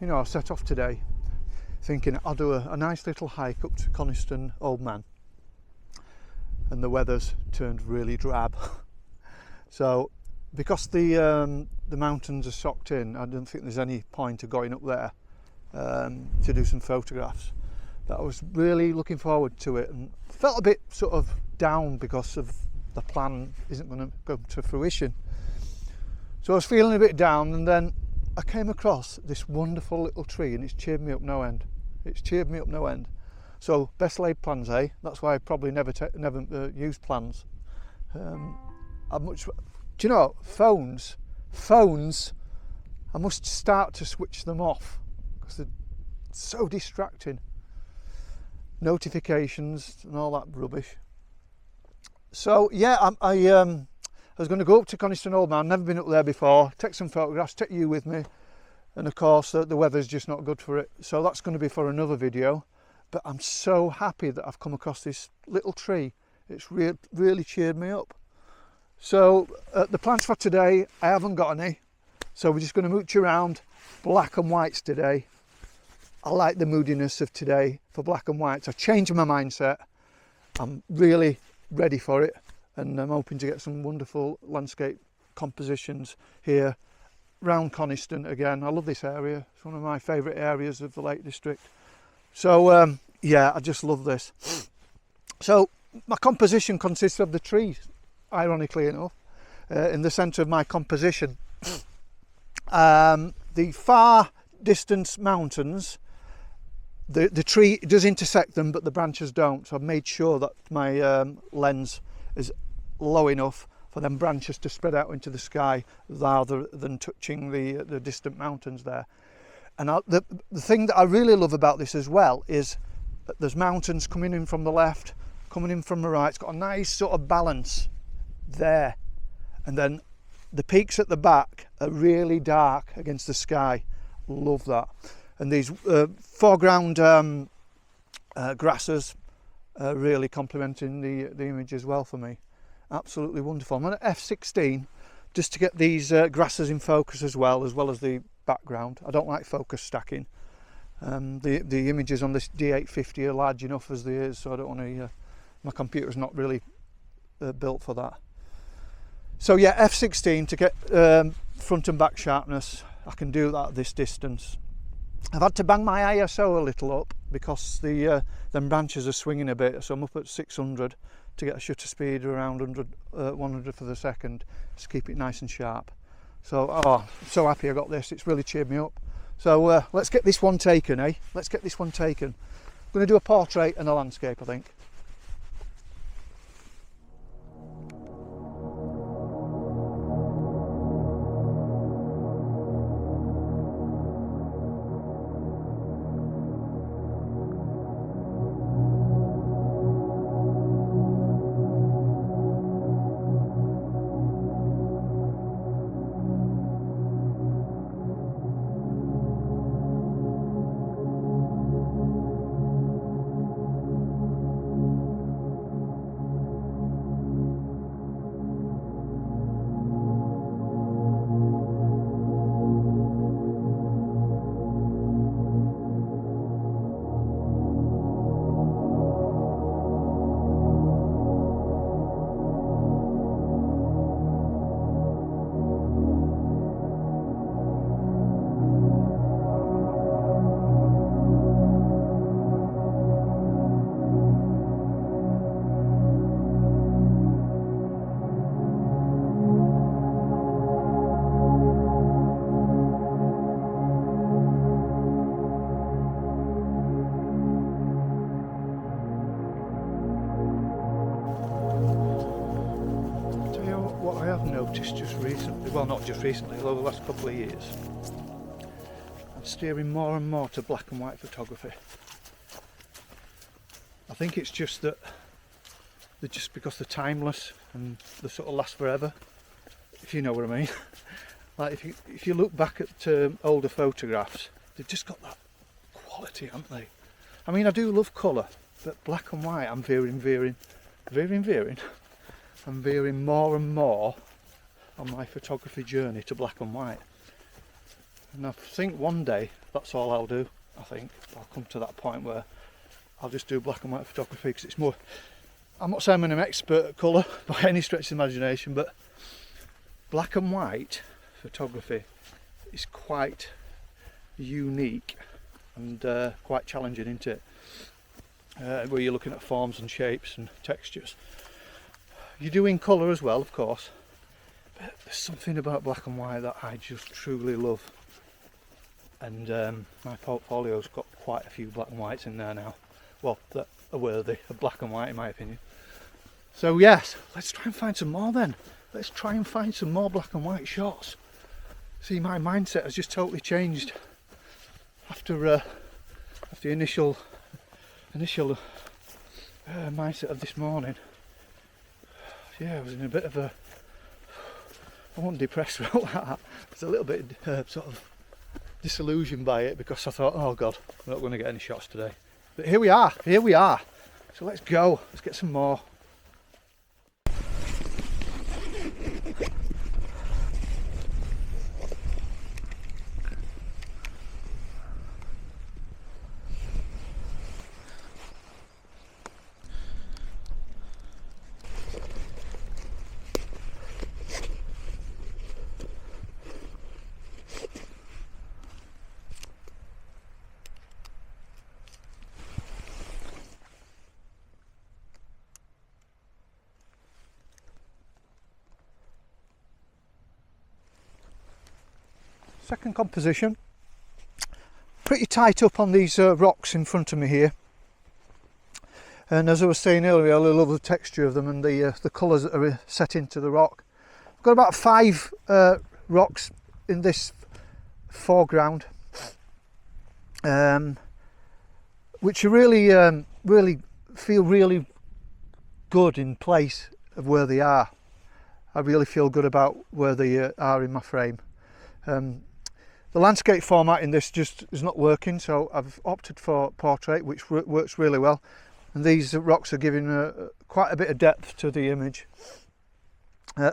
you know, I set off today thinking I'll do a nice little hike up to Coniston Old Man, and the weather's turned really drab. So because the mountains are socked in, I don't think there's any point of going up there to do some photographs. But I was really looking forward to it and felt a bit sort of down because of the plan isn't going to come to fruition. So I was feeling a bit down, and then I came across this wonderful little tree, and it's cheered me up no end. It's cheered me up no end. So best laid plans, eh? That's why I probably never use plans. Do you know, phones, I must start to switch them off because they're so distracting. Notifications and all that rubbish. So yeah, I was going to go up to Coniston Old Man, never been up there before, take some photographs, take you with me, and of course the weather's just not good for it, so that's going to be for another video. But I'm so happy that I've come across this little tree. It's really cheered me up. So the plans for today, I haven't got any, so we're just going to mooch around black and whites today. I like the moodiness of today for black and whites. I've changed my mindset. I'm really ready for it, and I'm hoping to get some wonderful landscape compositions here round Coniston again. I love this area. It's one of my favourite areas of the Lake District. So yeah, I just love this. So my composition consists of the trees, ironically enough, in the centre of my composition. The far distance mountains, the tree does intersect them, but the branches don't. So I've made sure that my lens is low enough for them branches to spread out into the sky rather than touching the distant mountains there. And the thing that I really love about this as well is that there's mountains coming in from the left, coming in from the right. It's got a nice sort of balance there, and then the peaks at the back are really dark against the sky. Love that. And these foreground grasses are really complementing the image as well for me. Absolutely wonderful. I'm on at f16 just to get these grasses in focus as well as the background. I don't like focus stacking. The images on this D850 are large enough as they is, so I don't want to. My computer's not really built for that. So yeah, f16 to get front and back sharpness. I can do that at this distance. I've had to bang my ISO a little up because them branches are swinging a bit, so I'm up at 600 to get a shutter speed around 100 for the second to keep it nice and sharp. So I'm so happy I got this. It's really cheered me up. So let's get this one taken, eh? Let's get this one taken. I'm going to do a portrait and a landscape, I think. What I have noticed just recently, well not just recently, over the last couple of years, I'm steering more and more to black and white photography. I think it's just that they're just because they're timeless and they sort of last forever, if you know what I mean. Like if you look back at older photographs, they've just got that quality, haven't they? I mean, I do love colour, but black and white, I'm veering. I'm veering more and more on my photography journey to black and white. And I think one day that's all I'll do. I think I'll come to that point where I'll just do black and white photography, because it's more, I'm not saying I'm an expert at colour by any stretch of the imagination, but black and white photography is quite unique and quite challenging, isn't it? Where you're looking at forms and shapes and textures. You do in colour as well, of course, but there's something about black and white that I just truly love. And my portfolio's got quite a few black and whites in there now. Well, that are worthy of black and white in my opinion. So yes, let's try and find some more then. Let's try and find some more black and white shots. See, my mindset has just totally changed after the initial mindset of this morning. Yeah, I was in a bit of a, I wasn't depressed about that. I was a little bit sort of disillusioned by it, because I thought, oh god, we're not going to get any shots today. But here we are. So let's go, let's get some more. Second composition, pretty tight up on these rocks in front of me here, and as I was saying earlier, I love the texture of them and the colours that are set into the rock. I've got about 5 rocks in this foreground, which are really feel really good in place of where they are. I really feel good about where they are in my frame. The landscape format in this just is not working, so I've opted for portrait, which works really well. And these rocks are giving quite a bit of depth to the image,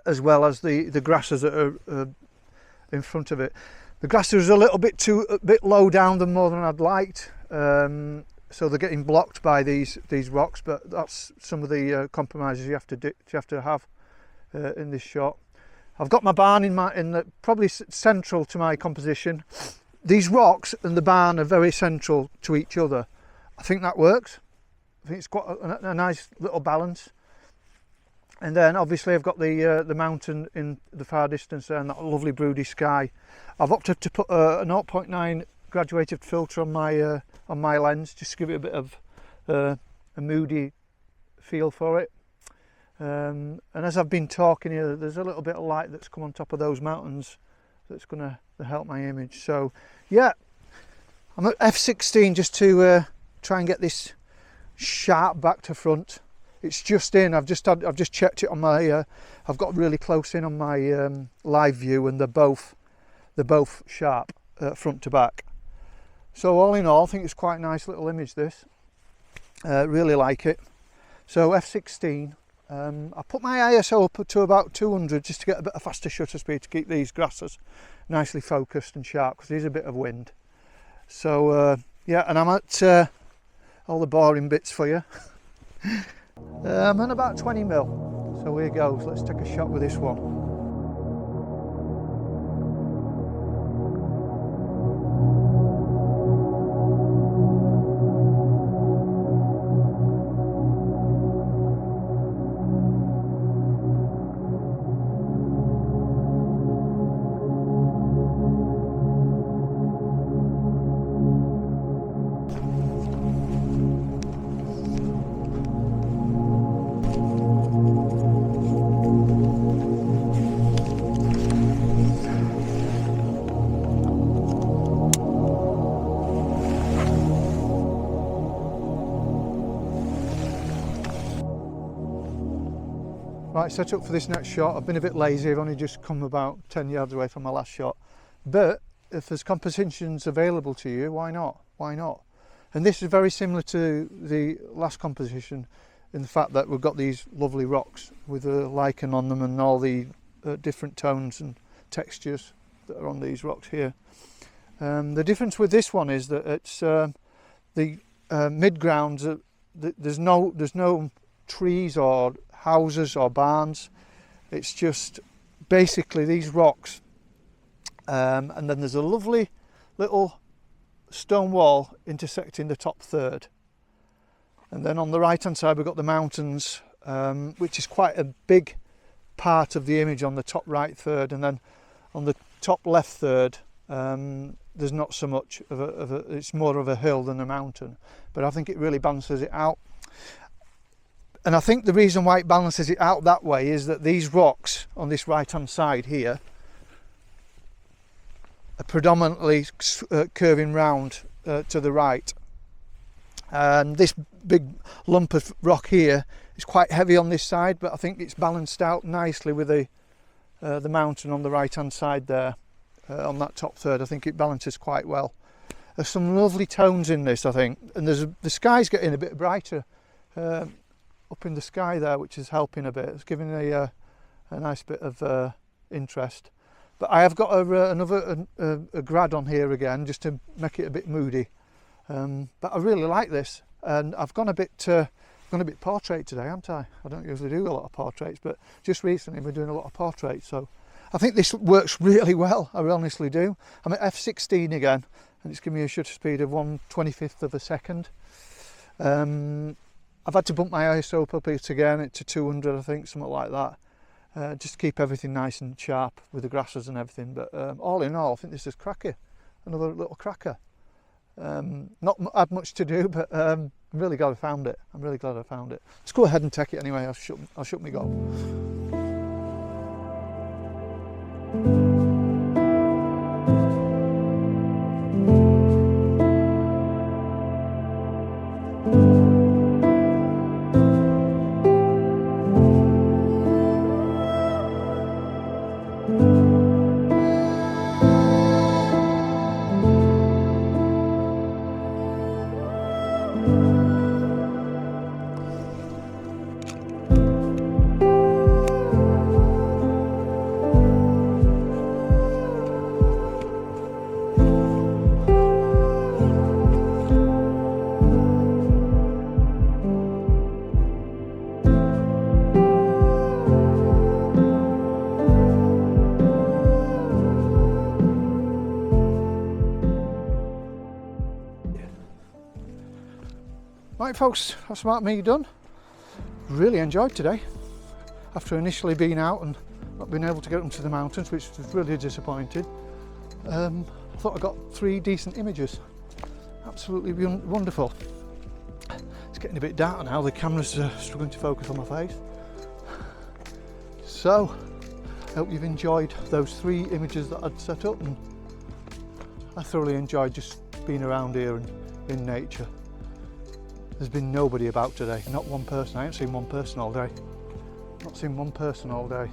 as well as the grasses that are in front of it. The grasses are a little bit low down than more than I'd liked, so they're getting blocked by these rocks. But that's some of the compromises you have to have in this shot. I've got my barn in the probably central to my composition. These rocks and the barn are very central to each other. I think that works. I think it's quite a nice little balance. And then obviously I've got the mountain in the far distance there, and that lovely broody sky. I've opted to put a 0.9 graduated filter on my lens, just to give it a bit of a moody feel for it. And as I've been talking here, there's a little bit of light that's come on top of those mountains that's going to help my image. So yeah, I'm at f16 just to try and get this sharp back to front. It's just in. I've just checked it on my. I've got really close in on my live view, and they're both sharp front to back. So all in all, I think it's quite a nice little image. This really like it. So f16. I put my ISO up to about 200 just to get a bit of faster shutter speed to keep these grasses nicely focused and sharp, because there's a bit of wind. So yeah, and I'm at all the boring bits for you. I'm on about 20 mil. So here goes. Let's take a shot with this one. Right, set up for this next shot. I've been a bit lazy, I've only just come about 10 yards away from my last shot. But if there's compositions available to you, why not? Why not? And this is very similar to the last composition in the fact that we've got these lovely rocks with a lichen on them and all the different tones and textures that are on these rocks here. The difference with this one is that it's the mid-grounds. There's no trees or houses or barns. It's just basically these rocks, and then there's a lovely little stone wall intersecting the top third, and then on the right hand side we've got the mountains, which is quite a big part of the image on the top right third, and then on the top left third there's not so much of a it's more of a hill than a mountain, but I think it really balances it out. And I think the reason why it balances it out that way is that these rocks on this right hand side here are predominantly curving round to the right, and this big lump of rock here is quite heavy on this side, but I think it's balanced out nicely with the mountain on the right hand side there, on that top third. I think it balances quite well. There's some lovely tones in this, I think, and the sky's getting a bit brighter up in the sky there, which is helping a bit. It's giving a nice bit of interest. But I have got a grad on here again just to make it a bit moody. But I really like this, and I've gone a bit portrait today, haven't I? I don't usually do a lot of portraits, but just recently we're doing a lot of portraits, so I think this works really well. I honestly do. I'm at f16 again, and it's giving me a shutter speed of 1/25th of a second. I've had to bump my ISO up a bit again to 200, I think, something like that, just to keep everything nice and sharp with the grasses and everything. But all in all, I think this is cracker, another little cracker. Not had much to do, but I'm really glad I found it. I'm really glad I found it. Let's go ahead and take it anyway. I'll shut me go. Right folks, that's about me done. Really enjoyed today, after initially being out and not being able to get up to the mountains, which was really disappointing. I thought I got 3 decent images. Absolutely wonderful. It's getting a bit dark now, the camera's struggling to focus on my face. So, I hope you've enjoyed those 3 images that I'd set up, and I thoroughly enjoyed just being around here and in nature. There's been nobody about today, not one person. I haven't seen one person all day. Not seen one person all day.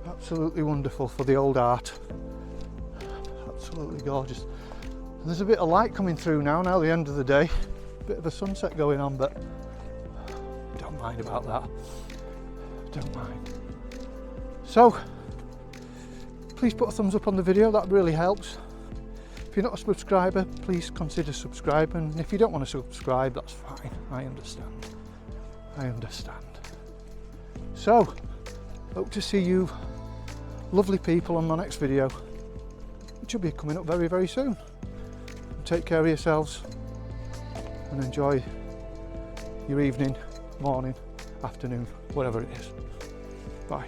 Absolutely wonderful for the old art. Absolutely gorgeous. And there's a bit of light coming through now the end of the day. A bit of a sunset going on, but don't mind about that. Don't mind. So, please put a thumbs up on the video, that really helps. If you're not a subscriber, please consider subscribing. And if you don't want to subscribe, that's fine. I understand. I understand. So, hope to see you lovely people on my next video, which will be coming up very, very soon. Take care of yourselves and enjoy your evening, morning, afternoon, whatever it is. Bye.